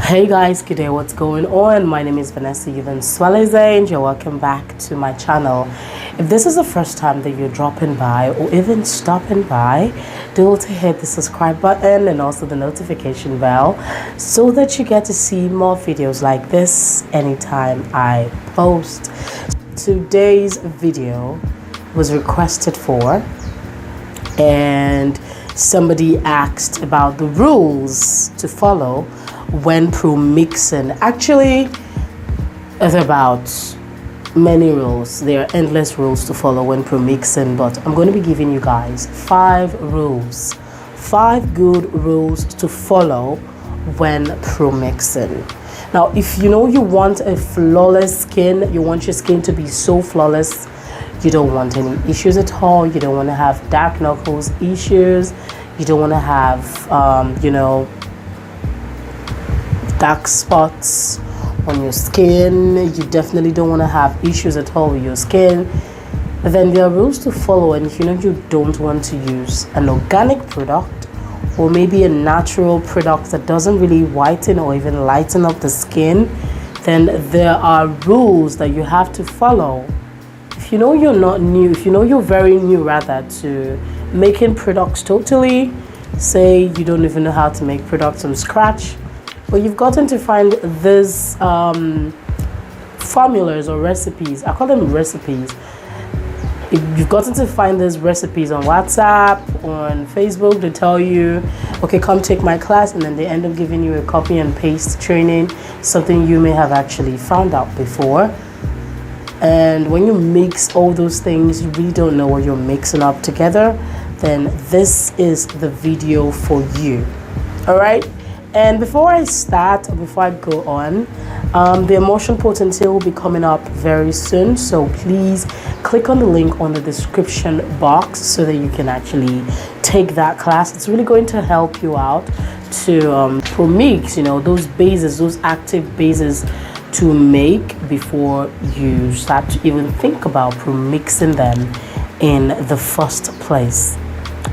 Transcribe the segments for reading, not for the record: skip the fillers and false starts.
Hey guys, good day, what's going on? My name is Vanessa Swaleze and you're welcome back to my channel. If this is the first time that you're dropping by or even stopping by, do to hit the subscribe button and also the notification bell so that you get to see more videos like this anytime I post. Today's video was requested for and somebody asked about the rules to follow when pro-mixing. Actually, it's about many rules. There are endless rules to follow when pro-mixing, but I'm going to be giving you guys 5 good rules to follow when pro-mixing. Now, if you know you want a flawless skin, you want your skin to be so flawless, you don't want any issues at all, you don't want to have dark knuckles issues, you don't want to have dark spots on your skin, you definitely don't want to have issues at all with your skin, then there are rules to follow. And if you know you don't want to use an organic product or maybe a natural product that doesn't really whiten or even lighten up the skin, then there are rules that you have to follow. If you know you're not new, if you know you're very new rather to making products totally, say you don't even know how to make products from scratch, but you've gotten to find these formulas or recipes, I call them recipes. You've gotten to find these recipes on WhatsApp, on Facebook, they tell you, okay, come take my class, and then they end up giving you a copy and paste training, something you may have actually found out before. And when you mix all those things, you really don't know what you're mixing up together, then this is the video for you. All right. And before I go on, the emotion potency will be coming up very soon. So please click on the link on the description box so that you can actually take that class. It's really going to help you out to pro-mix, those bases, those active bases to make before you start to even think about pro-mixing them in the first place.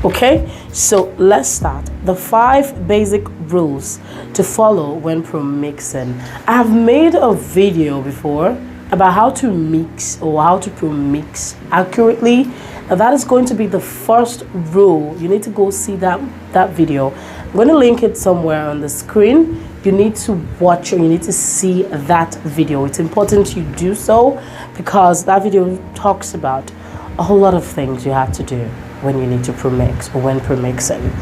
Okay, so let's start. The 5 basic rules to follow when pro-mixing. I have made a video before about how to mix or how to pro-mix accurately. Now that is going to be the first rule. You need to go see that video. I'm going to link it somewhere on the screen. You need to watch or you need to see that video. It's important you do so because that video talks about a whole lot of things you have to do when you need to pro-mix or when pro-mixing.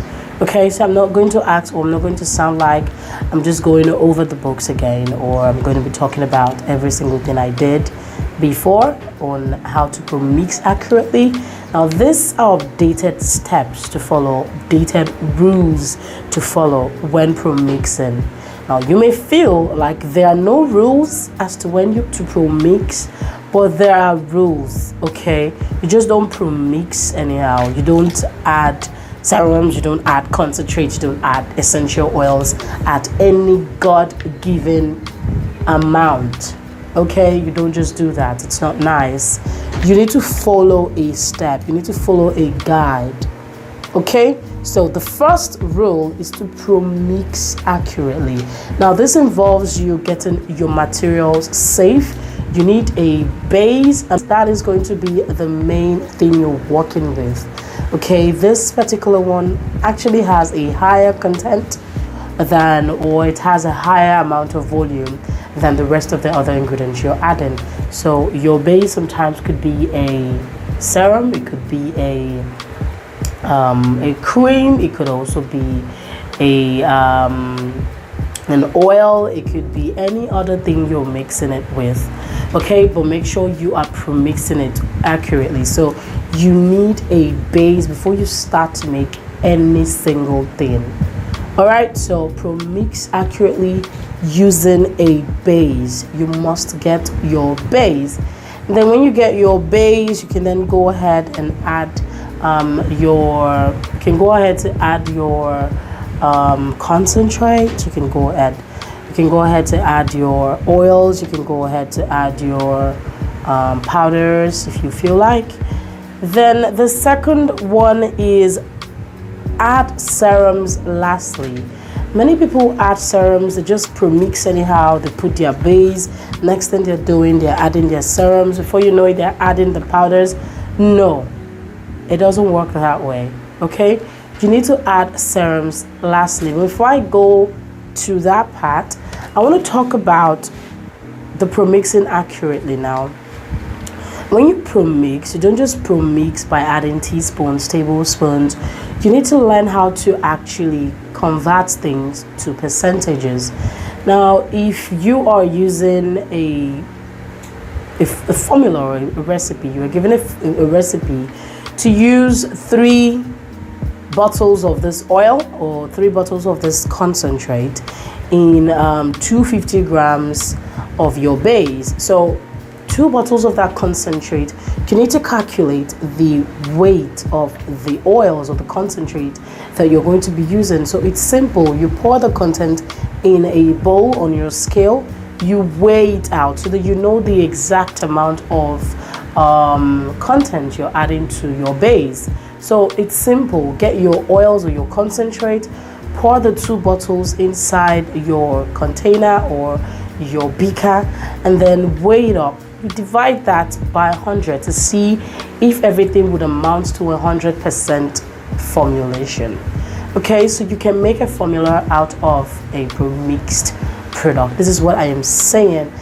Okay, so I'm not going to ask, or I'm not going to sound like I'm just going over the books again, or I'm going to be talking about every single thing I did before on how to pro-mix accurately. Now these are updated steps to follow, updated rules to follow when pro-mixing. Now you may feel like there are no rules as to when you to pro-mix, but there are rules, okay? You just don't pro-mix anyhow. You don't add serums, you don't add concentrates, you don't add essential oils at any God-given amount, okay? You don't just do that. It's not nice. You need to follow a step. You need to follow a guide, okay? So the first rule is to pro-mix accurately. Now this involves you getting your materials safe. You need a base, and that is going to be the main thing you're working with. Okay, this particular one actually has a higher content than, or it has a higher amount of volume than the rest of the other ingredients you're adding. So your base sometimes could be a serum, it could be a cream, it could also be an oil, it could be any other thing you're mixing it with. Okay, but make sure you are pro-mixing it accurately. So you need a base before you start to make any single thing. All right, so pro-mix accurately using a base. You must get your base. And then when you get your base, you can then go ahead and add your concentrate. You can go ahead to add your oils. You can go ahead to add your powders if you feel like. Then the second one is add serums lastly. Many people add serums, they just premix anyhow, they put their base, next thing they're doing, they're adding their serums, before you know it, they're adding the powders. No, it doesn't work that way, okay? You need to add serums lastly. Before I go to that part, I want to talk about the premixing accurately now. When you premix, you don't just premix by adding teaspoons, tablespoons. You need to learn how to actually convert things to percentages. Now, if you are using a formula or a recipe, you are given a recipe to use 3 bottles of this oil or 3 bottles of this concentrate in 250 grams of your base. So 2 bottles of that concentrate, you need to calculate the weight of the oils or the concentrate that you're going to be using. So it's simple. You pour the content in a bowl on your scale, you weigh it out so that you know the exact amount of content you're adding to your base. So it's simple. Get your oils or your concentrate, pour the 2 bottles inside your container or your beaker, and then weigh it up. You divide that by 100 to see if everything would amount to 100% formulation. Okay, so you can make a formula out of a premixed product. This is what I am saying.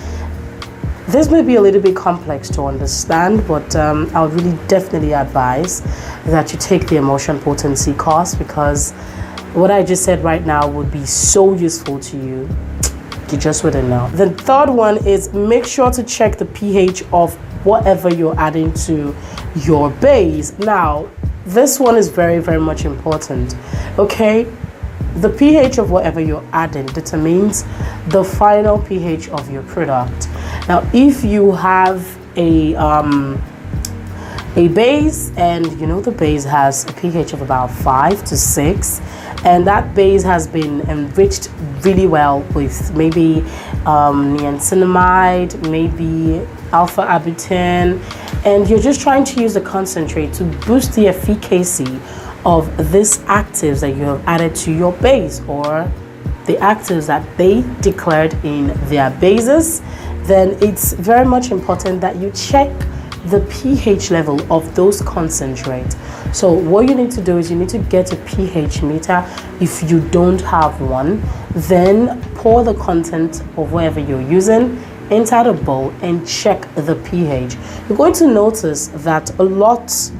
This may be a little bit complex to understand, but I would really definitely advise that you take the emulsion potency course, because what I just said right now would be so useful to you. You just wouldn't know. The third one is make sure to check the pH of whatever you're adding to your base. Now, this one is very, very much important. Okay, the pH of whatever you're adding determines the final pH of your product. Now, if you have a base, and you know the base has a pH of about 5 to 6, and that base has been enriched really well with maybe niacinamide, maybe alpha arbutin, and you're just trying to use the concentrate to boost the efficacy of these actives that you have added to your base, or the actives that they declared in their bases, then it's very much important that you check the pH level of those concentrates. So what you need to do is you need to get a pH meter. If you don't have one, then pour the content of whatever you're using inside a bowl and check the pH. You're going to notice that lots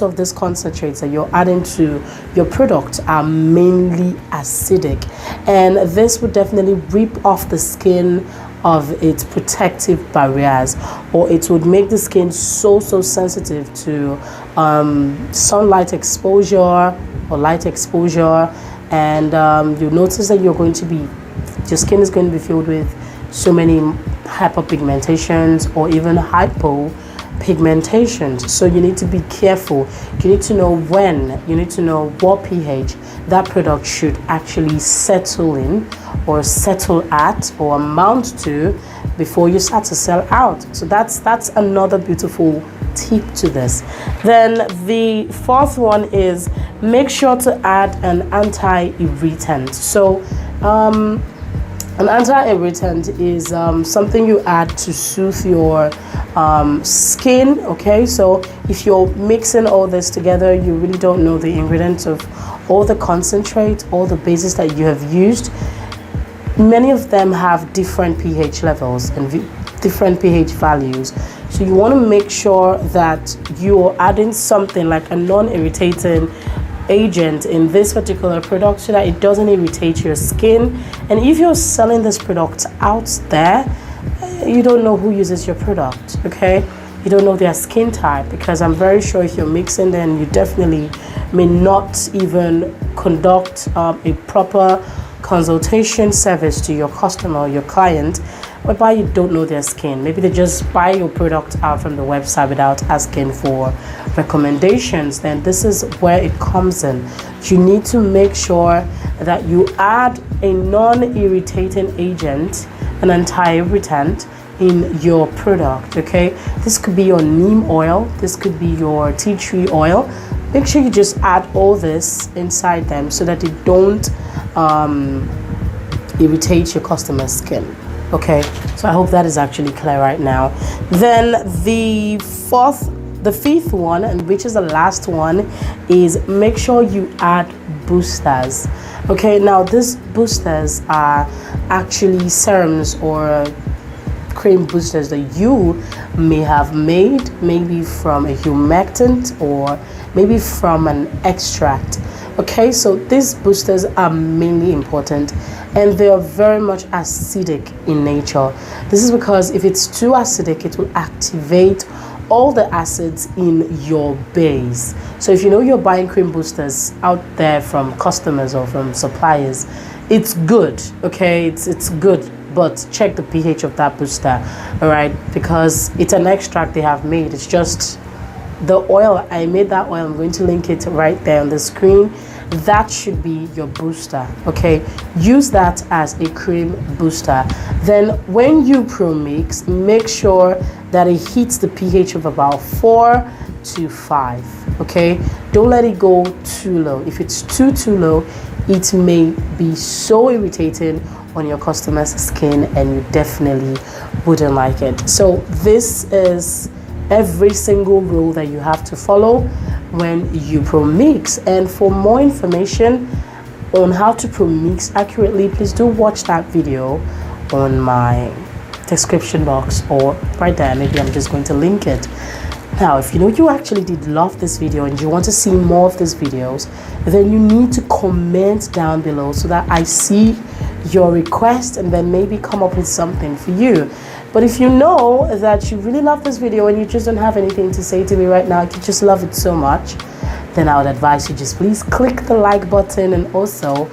of these concentrates that you're adding to your product are mainly acidic, and this would definitely rip off the skin of its protective barriers, or it would make the skin so sensitive to sunlight exposure or light exposure, and you notice that your skin is going to be filled with so many hyperpigmentations or even hypopigmentations. So you need to be careful. You need to know you need to know what pH that product should actually settle in, or settle at, or amount to, before you start to sell out. So that's another beautiful tip to this. Then the fourth one is make sure to add an anti-irritant. So an anti-irritant is something you add to soothe your skin. Okay, so if you're mixing all this together, you really don't know the ingredients of all the concentrate, all the bases that you have used. Many of them have different pH levels and different pH values. So you want to make sure that you're adding something like a non-irritating agent in this particular product so that it doesn't irritate your skin. And if you're selling this product out there, you don't know who uses your product, okay? You don't know their skin type, because I'm very sure if you're mixing, then you definitely may not even conduct a proper consultation service to your customer or your client, whereby you don't know their skin. Maybe they just buy your product out from the website without asking for recommendations. Then this is where it comes in. You need to make sure that you add a non-irritating agent, an anti-irritant, in your product. Okay, this could be your neem oil, this could be your tea tree oil. Make sure you just add all this inside them so that they don't irritate your customer's skin. Okay, so I hope that is actually clear right now. Then the fifth one, and which is the last one, is make sure you add boosters. Okay, now these boosters are actually serums or cream boosters that you may have made, maybe from a humectant or maybe from an extract. Okay, so these boosters are mainly important, and they are very much acidic in nature. This is because if it's too acidic, it will activate all the acids in your base. So if you know you're buying cream boosters out there from customers or from suppliers, it's good. Okay, it's good, but check the pH of that booster. All right, because it's an extract they have made. It's just the oil. I made that oil. I'm going to link it right there on the screen. That should be your booster. Okay, use that as a cream booster. Then when you pro mix, make sure that it hits the pH of about 4 to 5. Okay, don't let it go too low. If it's too low, it may be so irritating on your customer's skin, and you definitely wouldn't like it. So this is every single rule that you have to follow when you pro mix. And for more information on how to pro mix accurately, please do watch that video on my description box or right there. Maybe I'm just going to link it. Now, if you know you actually did love this video and you want to see more of these videos, then you need to comment down below so that I see your request and then maybe come up with something for you. But if you know that you really love this video and you just don't have anything to say to me right now, you just love it so much, then I would advise you just please click the like button and also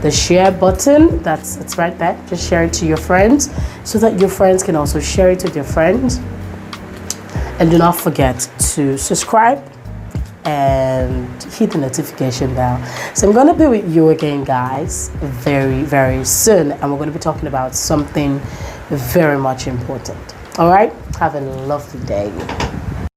the share button. It's right there. Just share it to your friends so that your friends can also share it with your friends. And do not forget to subscribe and hit the notification bell. So I'm going to be with you again, guys, very, very soon. And we're going to be talking about something very much important. All right? Have a lovely day.